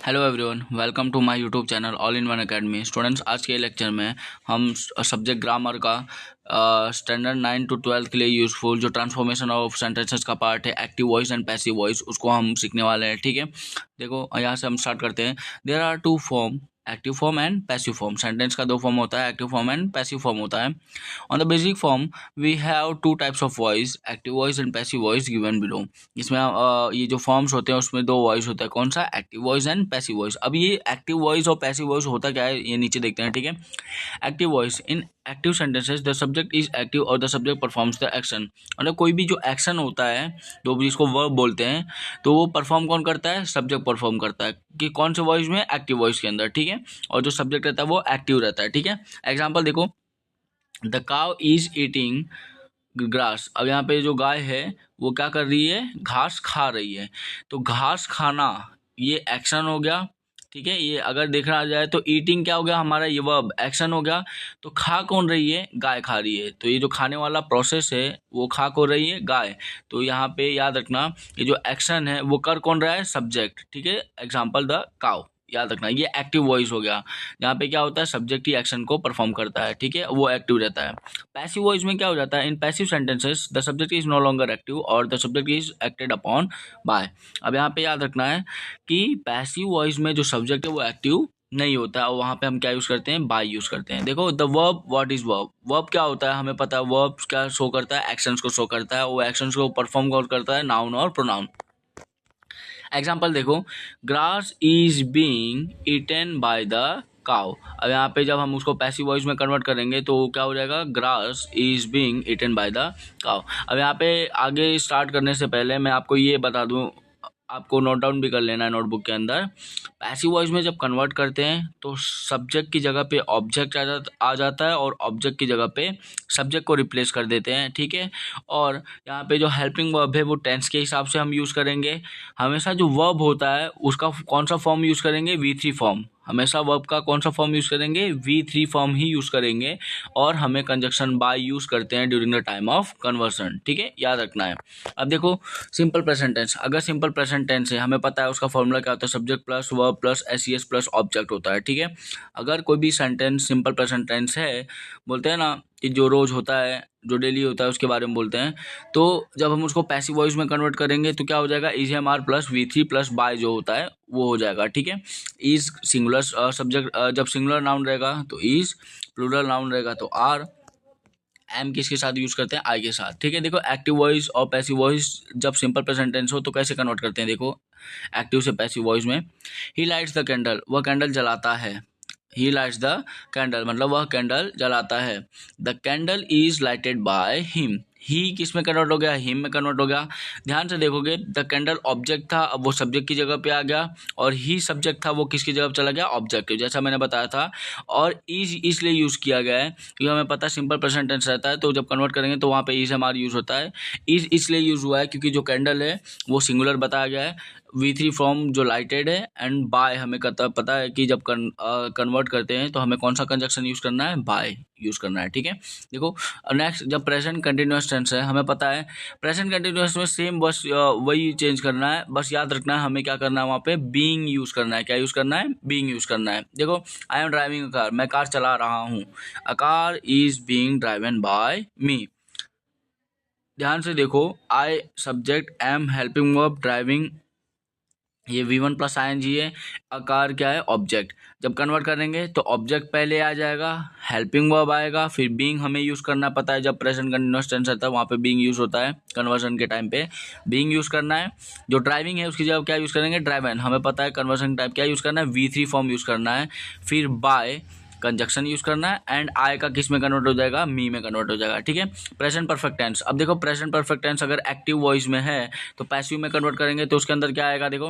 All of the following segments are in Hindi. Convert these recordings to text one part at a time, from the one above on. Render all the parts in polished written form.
Hello everyone, welcome to my YouTube channel all in one academy. Students, आज के लेक्चर में हम सब्जेक्ट ग्रामर का स्टैंडर्ड 9 to 12 के लिए यूज़फुल जो ट्रांसफॉर्मेशन ऑफ सेंटेंसेस का पार्ट है, active voice and passive voice, उसको हम सीखने वाले हैं। ठीक है, देखो यहाँ से हम स्टार्ट करते हैं। There are two form, active form and passive form. Sentence का दो फॉर्म होता है, active form and passive form होता है। On the basic form we have two types of voice, active voice and passive voice given below. इसमें ये जो फॉर्म्स होते हैं उसमें दो वॉइस होता है, कौन सा? Active voice and passive voice. अब ये एक्टिव वॉइस और पैसिव वॉइस होता क्या है, ये नीचे देखते हैं। ठीक है, active voice, in active sentences the subject is active और the subject performs the action. मतलब कोई भी जो एक्शन होता है, तो जिसको वर्ब बोलते हैं, तो वो परफॉर्म कौन करता है? सब्जेक्ट परफॉर्म करता है। कि कौन से वॉइस में? एक्टिव वॉइस के अंदर। ठीक है, और जो सब्जेक्ट रहता है वो एक्टिव रहता है। ठीक है, एग्जाम्पल देखो, the cow is eating grass. अब यहाँ पे जो गाय है वो क्या कर रही है? घास खा रही है। तो घास खाना ये एक्शन हो गया। ठीक है, ये अगर देखना जाए तो ईटिंग क्या हो गया हमारा? ये वर्ब एक्शन हो गया। तो खा कौन रही है? गाय खा रही है। तो ये जो खाने वाला प्रोसेस है वो खा कौन रही है? गाय। तो यहाँ पे याद रखना, ये जो एक्शन है वो कर कौन रहा है? सब्जेक्ट। ठीक है, एग्जाम्पल द काउ, याद रखना ये एक्टिव वॉइस हो गया। यहाँ पे क्या होता है? सब्जेक्ट ही एक्शन को परफॉर्म करता है। ठीक है, वो एक्टिव रहता है। पैसिव वॉइस में क्या हो जाता है? In passive sentences the subject is no longer active और the subject is acted upon by. अब यहाँ पे याद रखना है कि पैसिव वॉइस में जो सब्जेक्ट है वो एक्टिव नहीं होता है, और वहाँ पे हम क्या यूज़ करते हैं? बाय यूज़ करते हैं। देखो, the verb, what is verb? Verb क्या होता है हमें पता है। वर्ब क्या शो करता है? एक्शंस को शो करता है। वो एक्शंस को परफॉर्म कौन करता है? नाउन और प्रोनाउन। एग्जाम्पल देखो, grass is being eaten by the cow. अब यहाँ पे जब हम उसको पैसिव वॉइस में कन्वर्ट करेंगे तो क्या हो जाएगा? Grass is being eaten by the cow. अब यहाँ पे आगे स्टार्ट करने से पहले मैं आपको ये बता दूं, आपको नोट डाउन भी कर लेना है नोटबुक के अंदर। पैसिव वॉइस में जब कन्वर्ट करते हैं तो सब्जेक्ट की जगह पे ऑब्जेक्ट आ जाता है, और ऑब्जेक्ट की जगह पे सब्जेक्ट को रिप्लेस कर देते हैं। ठीक है, और यहाँ पे जो हेल्पिंग वर्ब है वो टेंस के हिसाब से हम यूज़ करेंगे। हमेशा जो वर्ब होता है उसका कौन सा फॉर्म यूज़ करेंगे? V3 form. हमेशा वर्ब का कौन सा फॉर्म यूज़ करेंगे? V3 फॉर्म ही यूज़ करेंगे। और हमें कंजक्शन बाय यूज़ करते हैं during the time of conversion. ठीक है, याद रखना है। अब देखो, सिंपल प्रेजेंट टेंस, अगर सिंपल प्रेजेंट टेंस है, हमें पता है उसका फॉर्मूला क्या होता है? Subject plus verb plus S plus object होता है। ठीक है, अगर कोई भी सेंटेंस सिंपल प्रेजेंट टेंस है, बोलते हैं ना कि जो रोज होता है, जो डेली होता है, उसके बारे में बोलते हैं, तो जब हम उसको पैसिव वॉइस में कन्वर्ट करेंगे तो क्या हो जाएगा? Is am are plus V3 plus by जो होता है वो हो जाएगा। ठीक है, इज सिंगुलर सब्जेक्ट, जब सिंगुलर नाउन रहेगा तो इज, प्लूरल नाउन रहेगा तो आर, एम किसके साथ यूज करते हैं? आई के साथ। ठीक है, देखो एक्टिव वॉइस और पैसिव वॉइस जब सिंपल प्रेजेंट टेंस हो तो कैसे कन्वर्ट करते हैं? देखो, एक्टिव से पैसिव वॉइस में, ही लाइट्स द कैंडल, वह कैंडल जलाता है। ही लाइट्स द कैंडल मतलब वह कैंडल जलाता है। The candle is lighted by him. He किस में कन्वर्ट हो गया? हिम में कन्वर्ट हो गया। ध्यान से देखोगे, द कैंडल ऑब्जेक्ट था, अब वो सब्जेक्ट की जगह पे आ गया, और ही सब्जेक्ट था, वो किसकी जगह पे चला गया? ऑब्जेक्ट, जैसा मैंने बताया था। और इज इसलिए यूज़ किया गया है क्योंकि हमें पता है सिंपल प्रेजेंट टेंस रहता है, तो जब कन्वर्ट करेंगे तो वहाँ पे इज हमारा यूज़ होता है। इज इसलिए यूज़ हुआ है क्योंकि जो कैंडल है वो सिंगुलर बताया गया है। V3 फॉर्म जो लाइटेड है, एंड बाय हमें पता है कि जब कन्वर्ट करते हैं तो हमें कौन सा कंजक्शन यूज़ करना है? बाय यूज़ करना है। ठीक है, देखो नेक्स्ट, जब प्रेजेंट कंटिन्यूअस टेंस है, हमें पता है प्रेजेंट कंटिन्यूअस में सेम बस वही चेंज करना है। बस याद रखना है हमें क्या करना है, वहाँ पे बीइंग यूज़ करना है। क्या यूज़ करना है? बीइंग यूज़ करना है। देखो, I am driving a car, मैं कार चला रहा हूँ। A car is being driven by me. ध्यान से देखो, I subject, am helping verb, driving ये V1 प्लस ING है। आकार क्या है? ऑब्जेक्ट। जब कन्वर्ट करेंगे तो ऑब्जेक्ट पहले आ जाएगा, हेल्पिंग वर्ब आएगा, फिर बीइंग हमें यूज़ करना पता है। जब प्रेजेंट कंटिन्यूअस टेंस रहता है वहाँ पे बीइंग यूज़ होता है, कन्वर्जन के टाइम पे बीइंग यूज़ करना है। जो ड्राइविंग है उसकी जगह क्या यूज़ करेंगे? ड्राइवन। हमें पता है कन्वर्जन टाइप क्या यूज़ करना है? V3 फॉर्म यूज़ करना है। फिर बाय कंजक्शन यूज़ करना है, एंड आई का किस में कन्वर्ट हो जाएगा? मी में कन्वर्ट हो जाएगा। ठीक है, प्रेजेंट परफेक्ट टेंस। अब देखो, प्रेजेंट परफेक्ट टेंस अगर एक्टिव वॉइस में है तो पैसिव में कन्वर्ट करेंगे तो उसके अंदर क्या आएगा? देखो,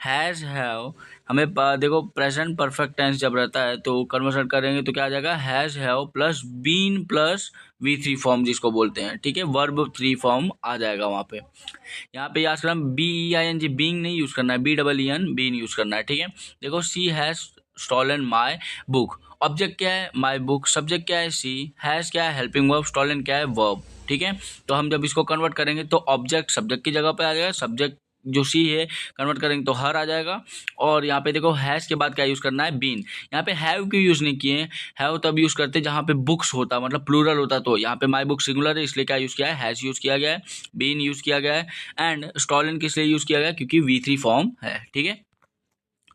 हैज़ हैव, हमें देखो प्रेजेंट परफेक्ट टेंस जब रहता है तो कन्वर्ट करेंगे तो क्या आ जाएगा? Has have plus been plus V3 form जिसको बोलते हैं। ठीक है, वर्ब 3 फॉर्म आ जाएगा वहाँ पे। यहाँ पे याद करना, BEING बीइंग नहीं यूज़ करना है, BEEN बीन यूज़ करना है। ठीक है, देखो, she has stolen my book. Object क्या है? My book. सब्जेक्ट क्या है? सी। हैज़ क्या है? Helping verb. स्टॉलन क्या है? वर्ब। ठीक है, तो हम जब इसको कन्वर्ट करेंगे तो ऑब्जेक्ट सब्जेक्ट की जगह पे आ जाएगा, सब्जेक्ट जो सी है कन्वर्ट करेंगे तो हर आ जाएगा। और यहाँ पे देखो हैज़ के बाद क्या यूज़ करना है, बीन। यहाँ पे हैव क्यों यूज़ नहीं किए, हैव तब यूज़ करते जहाँ पे बुक्स होता, मतलब प्लूरल होता। तो यहाँ पे माई बुक सिंगुलर है, इसलिए क्या यूज़ किया है, हैज़ यूज़ किया गया है, बीन यूज़ किया गया है। एंड स्टॉलन किस लिए यूज़ किया गया, क्योंकि V3 फॉर्म है। ठीक है,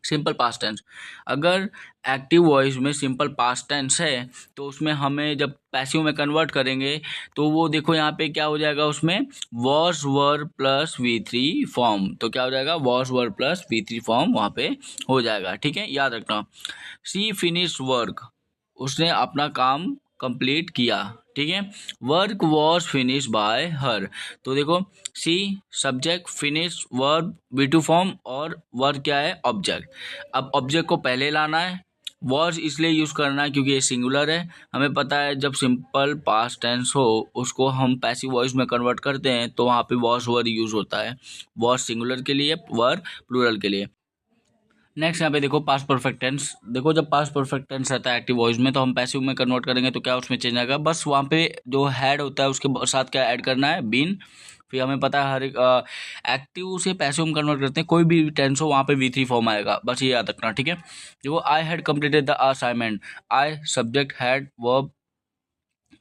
सिंपल पास्ट टेंस। अगर एक्टिव वॉइस में सिंपल पास्ट टेंस है तो उसमें हमें जब पैसिव में कन्वर्ट करेंगे तो वो देखो यहाँ पे क्या हो जाएगा, उसमें was were plus V3 form. तो क्या हो जाएगा, was were plus V3 form वहाँ पे हो जाएगा। ठीक है, याद रखना। सी फिनिश वर्क, उसने अपना काम कंप्लीट किया। ठीक है, work was finish by her. तो देखो she subject, finish verb V2 form, और वर्क क्या है, ऑब्जेक्ट। अब ऑब्जेक्ट को पहले लाना है, वॉज इसलिए यूज़ करना है क्योंकि ये सिंगुलर है। हमें पता है जब सिंपल पास्ट टेंस हो उसको हम पैसिव वॉइस में कन्वर्ट करते हैं तो वहाँ पे वॉज वर यूज़ होता है, वॉज सिंगुलर के लिए, वर प्लूरल के लिए। नेक्स्ट यहाँ पे देखो पास्ट परफेक्ट टेंस। देखो जब पास्ट परफेक्ट टेंस रहता है एक्टिव वॉइस में तो हम पैसिव में कन्वर्ट करेंगे तो क्या उसमें चेंज आएगा, बस वहाँ पे जो हैड होता है उसके साथ क्या ऐड करना है, बीन। फिर हमें पता है हर एक एक्टिव से पैसिव में कन्वर्ट करते हैं, कोई भी टेंस हो वहाँ पे V3 फॉर्म आएगा, बस ये याद रखना। ठीक है, देखो I had completed the assignment, I subject, had verb,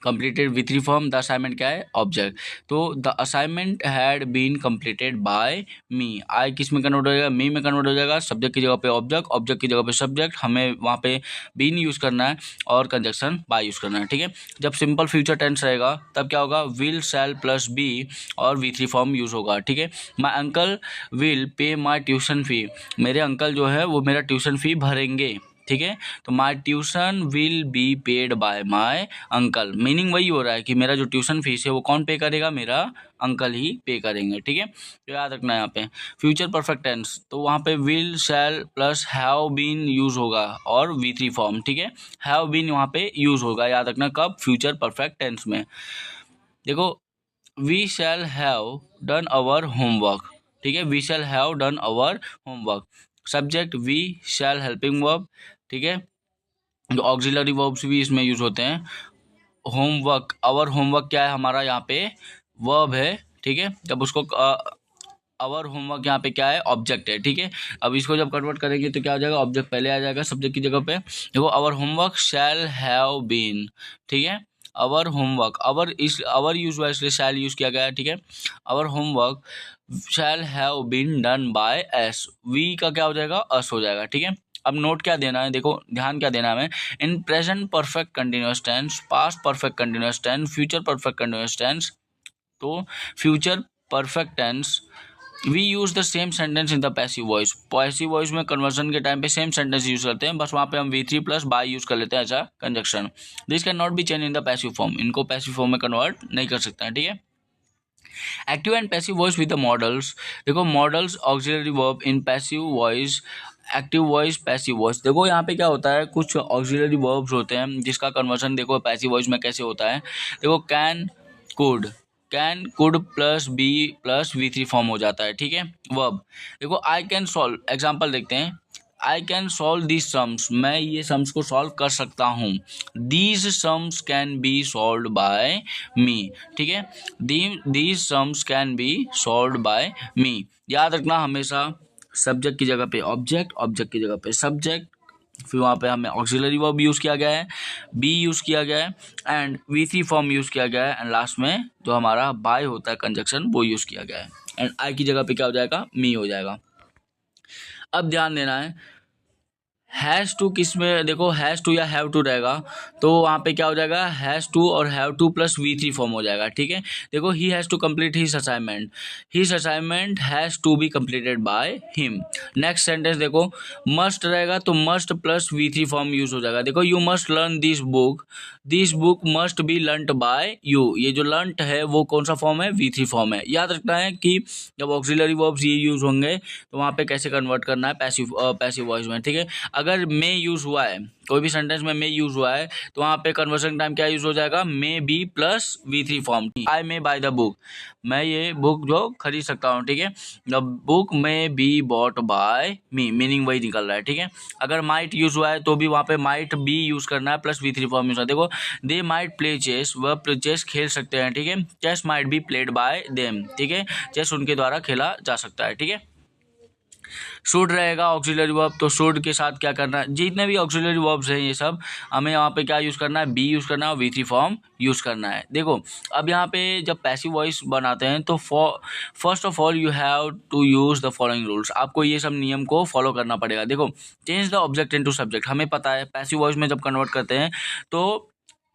completed V3 form, the assignment क्या है, ऑब्जेक्ट। तो the assignment had been completed by me, I किस में कन्वर्ट हो जाएगा, मी में कन्वर्ट हो जाएगा, सब्जेक्ट की जगह पे ऑब्जेक्ट, ऑब्जेक्ट की जगह पे सब्जेक्ट, हमें वहाँ पे बीन यूज़ करना है और कंजक्शन बाय यूज़ करना है। ठीक है, जब सिंपल फ्यूचर टेंस रहेगा तब क्या होगा, विल शैल प्लस बी और V3 फॉर्म यूज़ होगा। ठीक है, my uncle will pay my tuition fee, मेरे अंकल जो है वो मेरा ट्यूशन फ़ी भरेंगे। ठीक है, तो माई tuition will be paid by my uncle, meaning वही हो रहा है कि मेरा जो ट्यूशन फीस है वो कौन पे करेगा, मेरा अंकल ही पे करेंगे। ठीक है, तो याद रखना है यहाँ पे फ्यूचर परफेक्ट टेंस तो वहाँ पे will shall plus have been use होगा और V3 फॉर्म। ठीक है, हैव बीन वहाँ पे यूज़ होगा, याद रखना कब, फ्यूचर परफेक्ट टेंस में। देखो we shall have done our homework. ठीक है, we shall have done our homework, subject we shall helping verb. ठीक है, जो ऑक्सिलरी वर्ब्स भी इसमें यूज होते हैं। होमवर्क, आवर होमवर्क क्या है हमारा, यहाँ पे वर्ब है। ठीक है, जब उसको आवर होमवर्क यहाँ पे क्या है, ऑब्जेक्ट है। ठीक है, अब इसको जब कन्वर्ट करेंगे तो क्या हो जाएगा, ऑब्जेक्ट पहले आ जाएगा सब्जेक्ट की जगह पे। देखो our homework shall have been. ठीक है, आवर होमवर्क, आवर यूज हुआ इसलिए शैल यूज किया गया है। ठीक है, our homework shall have been done by us, we का क्या हो जाएगा, अस हो जाएगा। ठीक है, अब नोट क्या देना है, देखो ध्यान क्या देना है हमें, in present perfect continuous tense, past perfect continuous tense, future perfect continuous tense. तो future perfect tense we use the same sentence in the passive voice, passive voice में कन्वर्जन के टाइम पे सेम सेंटेंस यूज करते हैं, बस वहाँ पे हम V3 प्लस बाय यूज कर लेते हैं as a conjunction. This can not be change in the passive form, इनको पैसिव फॉर्म में कन्वर्ट नहीं कर सकते हैं। ठीक है, active and passive voice with the modals. देखो modals auxiliary verb in passive voice, active voice, passive voice. देखो यहाँ पे क्या होता है, कुछ ऑक्सिलरी वर्ब्स होते हैं जिसका कन्वर्जन देखो पैसिव वॉइस में कैसे होता है। देखो can could, can could plus be plus V3 form हो जाता है। ठीक है, वर्ब। देखो आई कैन सॉल्व, एग्जाम्पल देखते हैं, I can solve these sums, मैं ये सम्स को सॉल्व कर सकता हूँ। These sums can be solve by me. ठीक है, these sums can be solve by me. याद रखना हमेशा सब्जेक्ट की जगह पे ऑब्जेक्ट, ऑब्जेक्ट की जगह पे सब्जेक्ट, फिर वहाँ पे हमें ऑक्सिलरी वर्ब यूज़ किया गया है, बी यूज़ किया गया है एंड V3 फॉर्म यूज़ किया गया है, एंड लास्ट में जो हमारा बाय होता है कंजक्शन वो यूज़ किया गया है, एंड आई की जगह पे क्या हो जाएगा, मी हो जाएगा। अब ध्यान देना है हैज़ टू किस में, देखो हैज़ टू या हैव टू रहेगा तो वहाँ पे क्या हो जाएगा, हैज़ टू और have to plus V3 form हो जाएगा। ठीक है, देखो he has to complete his assignment, his assignment has to be completed by him. Next sentence देखो मस्ट रहेगा तो must plus V3 form use हो जाएगा। देखो you must learn this book must be learned by you, ये जो लर्नड है वो कौन सा फॉर्म है, V3 फॉर्म है। याद रखना है कि जब ऑक्सिलरी वर्ब्स ये यूज होंगे तो वहाँ पे कैसे कन्वर्ट करना है पैसिव वॉइस में। ठीक है, अगर मे यूज़ हुआ है, कोई भी सेंटेंस में मे यूज़ हुआ है, तो वहाँ पे कन्वर्सन टाइम क्या यूज़ हो जाएगा, may be plus V3 form. I may by the book, मैं ये बुक जो खरीद सकता हूँ, ठीक है। The book may be bought by me, meaning वही निकल रहा है, ठीक है। अगर माइट यूज़ हुआ है तो भी वहाँ पे माइट बी यूज़ करना है प्लस V3 फॉर्म यूज़ है। देखो, दे माइट प्ले चेस, वह चेस खेल सकते हैं, ठीक है। Chess might be played by them, ठीक है, चेस उनके द्वारा खेला जा सकता है, ठीक है। शुड रहेगा ऑक्सिलरी वर्ब, तो शुड के साथ क्या करना है, जितने भी ऑक्सिलरी वर्ब्स हैं ये सब हमें यहाँ पे क्या यूज़ करना है, बी यूज़ करना है, V3 फॉर्म यूज़ करना है। देखो, अब यहाँ पे जब पैसिव वॉइस बनाते हैं तो first of all you have to use the following rules, आपको ये सब नियम को फॉलो करना पड़ेगा। देखो, change the object into subject, हमें पता है पैसिव वॉइस में जब कन्वर्ट करते हैं तो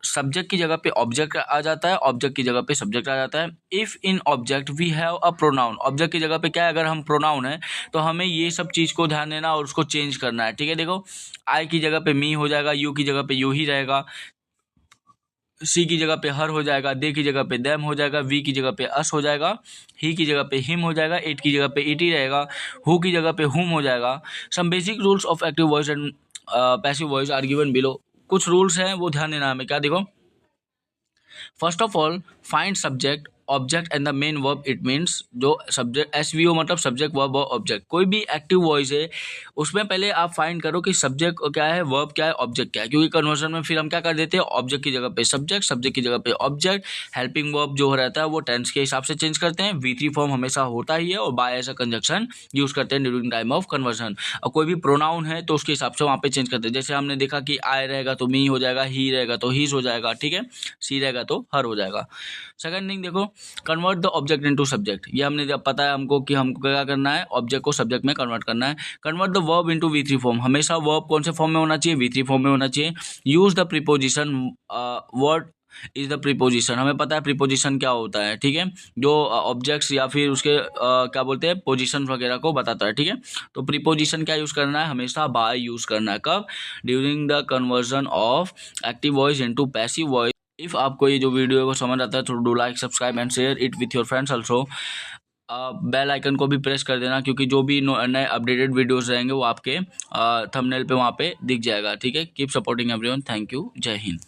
सब्जेक्ट की जगह पे ऑब्जेक्ट आ जाता है, ऑब्जेक्ट की जगह पे सब्जेक्ट आ जाता है। If in object we have a pronoun, object की जगह पे क्या है, अगर हम प्रोनाउन है तो हमें ये सब चीज़ को ध्यान देना और उसको चेंज करना है, ठीक है। देखो, आई की जगह पे मी हो जाएगा, यू की जगह पे यू ही रहेगा, सी की जगह पे हर हो जाएगा, दे की जगह पे देम हो जाएगा, वी की जगह पे अस हो जाएगा, ही की जगह पे हिम हो जाएगा, इट की जगह पे इट ही रहेगा, हु की जगह पे हुम हो जाएगा। Some basic rules of active voice and passive voice are given below, कुछ रूल्स हैं वो ध्यान देना हमें। क्या, देखो, first of all find subject object and the main verb, it means जो सब्जेक्ट SVO मतलब सब्जेक्ट वर्ब और ऑब्जेक्ट, कोई भी एक्टिव वॉइस है उसमें पहले आप फाइंड करो कि सब्जेक्ट क्या है, वर्ब क्या है, ऑब्जेक्ट क्या है, क्योंकि कन्वर्जन में फिर हम क्या कर देते हैं, ऑब्जेक्ट की जगह पे सब्जेक्ट, सब्जेक्ट की जगह पे ऑब्जेक्ट, हेल्पिंग वर्ब जो रहता है वो टेंस के हिसाब से चेंज करते हैं, V3 फॉर्म हमेशा होता ही है, और बाय ऐसा कंजक्शन यूज करते हैं ड्यूरिंग टाइम ऑफ कन्वर्जन। और कोई भी प्रोनाउन है तो उसके हिसाब से वहाँ पे चेंज करते हैं, जैसे हमने देखा कि आई रहेगा तो मी हो जाएगा, ही रहेगा तो हीज हो जाएगा, ठीक है, सी रहेगा तो हर हो जाएगा। सेकंड थिंग, देखो, convert the object into subject, ये हमने जब पता है हमको कि हमको क्या करना है, ऑब्जेक्ट को सब्जेक्ट में कन्वर्ट करना है। Convert the verb into V3 form, हमेशा वर्ब कौन से फॉर्म में होना चाहिए, V3 फॉर्म में होना चाहिए। Use the preposition, word is the preposition, हमें पता है प्रीपोजिशन क्या होता है, ठीक है, जो ऑब्जेक्ट्स या फिर उसके क्या बोलते हैं पोजिशन वगैरह को बताता है, ठीक है। तो प्रीपोजिशन क्या यूज करना है, हमेशा बाय यूज करना है, कब, during the conversion of active voice into passive voice. If आपको ये जो वीडियो को समझ आता है तो do like, subscribe and share it with your friends also. Bell icon को भी प्रेस कर देना, क्योंकि जो भी नए अपडेटेड वीडियोस रहेंगे वो आपके थंबनेल पे वहाँ पे दिख जाएगा, ठीक है। Keep supporting everyone, thank you, जय हिंद।